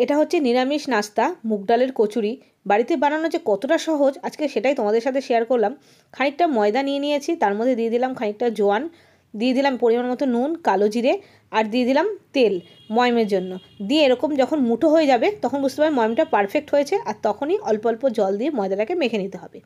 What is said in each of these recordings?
এটা হচ্ছে নিরামিষ নাস্তা মুগ ডালের কচুরি। বাড়িতে বানানো যে কতটা সহজ আজকে সেটাই তোমাদের সাথে শেয়ার করলাম। খানিকটা ময়দা নিয়ে নিয়েছি, তার মধ্যে দিয়ে দিলাম খানিকটা জোয়ান, দিয়ে দিলাম পরিমাণ মতো নুন, কালো জিরে, আর দিয়ে দিলাম তেল ময়মের জন্য। দিয়ে এরকম যখন মুঠো হয়ে যাবে তখন বুঝতে পারবে ময়মটা পারফেক্ট হয়েছে, আর তখনই অল্প অল্প জল দিয়ে ময়দাটাকে মেখে নিতে হবে।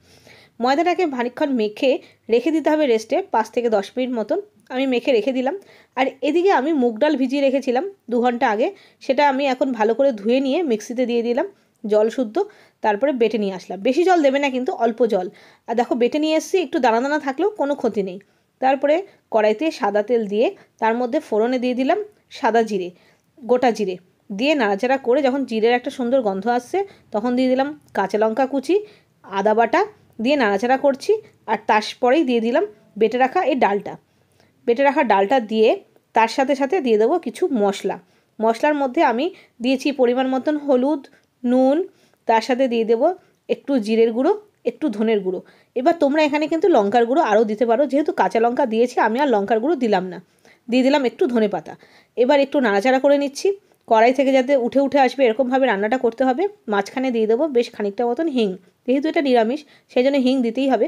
ময়দাটাকে খানিকক্ষণ মেখে রেখে দিতে হবে রেস্টে, 5 থেকে 10 মিনিট মতন। আমি মেখে রেখে দিলাম। আর এদিকে আমি মুগ ডাল ভিজিয়ে রেখেছিলাম 2 ঘন্টা আগে, সেটা আমি এখন ভালো করে ধুয়ে নিয়ে মিক্সিতে দিয়ে দিলাম জল শুদ্ধ, তারপরে বেটে নিয়ে আসলাম। বেশি জল দেবে না কিন্তু, অল্প জল। আর দেখো বেটে নিয়ে এসেছি, একটু দানা দানা থাকলেও কোনো ক্ষতি নেই। তারপরে কড়াইতে সাদা তেল দিয়ে তার মধ্যে ফোড়নে দিয়ে দিলাম সাদা জিরে, গোটা জিরে, দিয়ে নাড়াচাড়া করে যখন জিরের একটা সুন্দর গন্ধ আসছে তখন দিয়ে দিলাম কাঁচা লঙ্কা কুচি, আদা বাটা, দিয়ে নাড়াচাড়া করছি। আর তারপরেই দিয়ে দিলাম বেটে রাখা এই ডালটা। বেটে রাখা ডালটা দিয়ে তার সাথে সাথে দিয়ে দেবো কিছু মশলা। মশলার মধ্যে আমি দিয়েছি পরিমাণ মতন হলুদ, নুন, তার সাথে দিয়ে দেবো একটু জিরের গুঁড়ো, একটু ধনের গুঁড়ো। এবার তোমরা এখানে কিন্তু লঙ্কার গুঁড়ো আরও দিতে পারো, যেহেতু কাঁচা লঙ্কা দিয়েছি আমি আর লঙ্কার গুঁড়ো দিলাম না। দিয়ে দিলাম একটু ধনে পাতা। এবার একটু নাড়াচাড়া করে নিচ্ছি। কড়াই থেকে যাতে উঠে উঠে আসবে এরকমভাবে রান্নাটা করতে হবে। মাঝখানে দিয়ে দেবো বেশ খানিকটা মতন হিং, যেহেতু এটা নিরামিষ সেই জন্য হিং দিতেই হবে।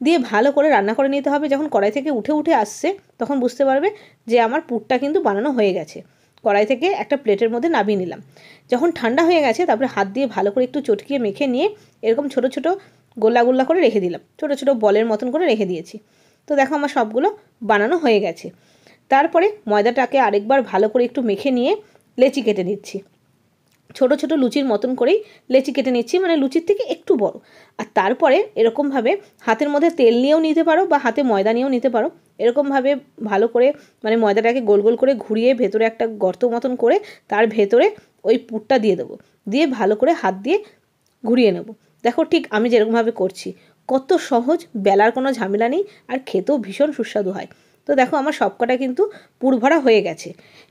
দিয়ে ভালো করে রান্না করে নিতে হবে। যখন কড়াই থেকে উঠে উঠে আসছে তখন বুঝতে পারবে যে আমার পুরটা কিন্তু বানানো হয়ে গেছে। কড়াই থেকে একটা প্লেটের মধ্যে নামিয়ে নিলাম। যখন ঠান্ডা হয়ে গেছে তারপরে হাত দিয়ে ভালো করে একটু চটকিয়ে মেখে নিয়ে এরকম ছোট ছোট গোল্লা গোল্লা করে রেখে দিলাম, ছোট ছোট বলের মতন করে রেখে দিয়েছি। তো দেখো আমার সবগুলো বানানো হয়ে গেছে। তারপরে ময়দাটাকে আরেকবার ভালো করে একটু মেখে নিয়ে লেচি কেটে নিচ্ছি। ছোট ছোট লুচির মতন করেই লেচি কেটে নিচ্ছি, মানে লুচির থেকে একটু বড়। আর তারপরে এরকমভাবে হাতের মধ্যে তেল নিয়েও নিতে পারো বা হাতে ময়দা নিয়েও নিতে পারো। এরকমভাবে ভালো করে মানে ময়দাটাকে গোল গোল করে ঘুরিয়ে ভেতরে একটা গর্ত মতন করে তার ভেতরে ওই পুরটা দিয়ে দেবো, দিয়ে ভালো করে হাত দিয়ে ঘুরিয়ে নেব। দেখো ঠিক আমি যেরকমভাবে করছি, কত সহজ, বেলার কোনো ঝামেলা নেই, আর খেতেও ভীষণ সুস্বাদু হয়। তো দেখো আমার সবকটা কিন্তু পুর ভরা হয়ে গেছে।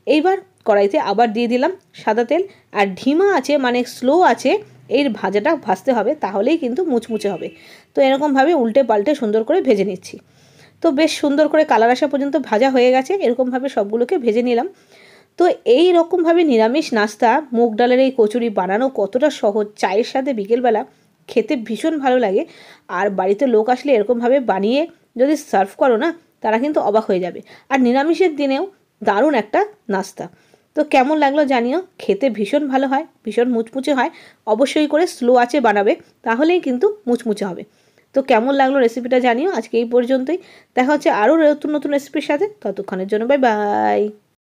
এইবার কড়াইতে আবার দিয়ে দিলাম সাদা তেল, আর ধিমা আছে মানে স্লো আছে এই ভাজাটা ভাজতে হবে, তাহলেই কিন্তু মুচমুচে হবে। তো এরকমভাবে উল্টে পাল্টে সুন্দর করে ভেজে নিচ্ছি। তো বেশ সুন্দর করে কালার আসা পর্যন্ত ভাজা হয়ে গেছে, এরকমভাবে সবগুলোকে ভেজে নিলাম। তো এই রকমভাবে নিরামিষ নাস্তা মুগ ডালের এই কচুরি বানানো কতটা সহজ, চায়ের সাথে বিকেলবেলা খেতে ভীষণ ভালো লাগে। আর বাড়িতে লোক আসলে এরকমভাবে বানিয়ে যদি সার্ভ করো না, তারা কিন্তু অবাক হয়ে যাবে। আর নিরামিষের দিনেও দারুণ একটা নাস্তা। তো কেমন লাগলো জানিও, খেতে ভীষণ ভালো হয়, ভীষণ মুচমুচে হয়। অবশ্যই করে স্লো আঁচে বানাবে, তাহলেই কিন্তু মুচমুচে হবে। তো কেমন লাগলো রেসিপিটা জানিও। আজকে এই পর্যন্তই, দেখা হচ্ছে আরও নতুন নতুন রেসিপির সাথে। ততক্ষণের জন্য বাই বাই।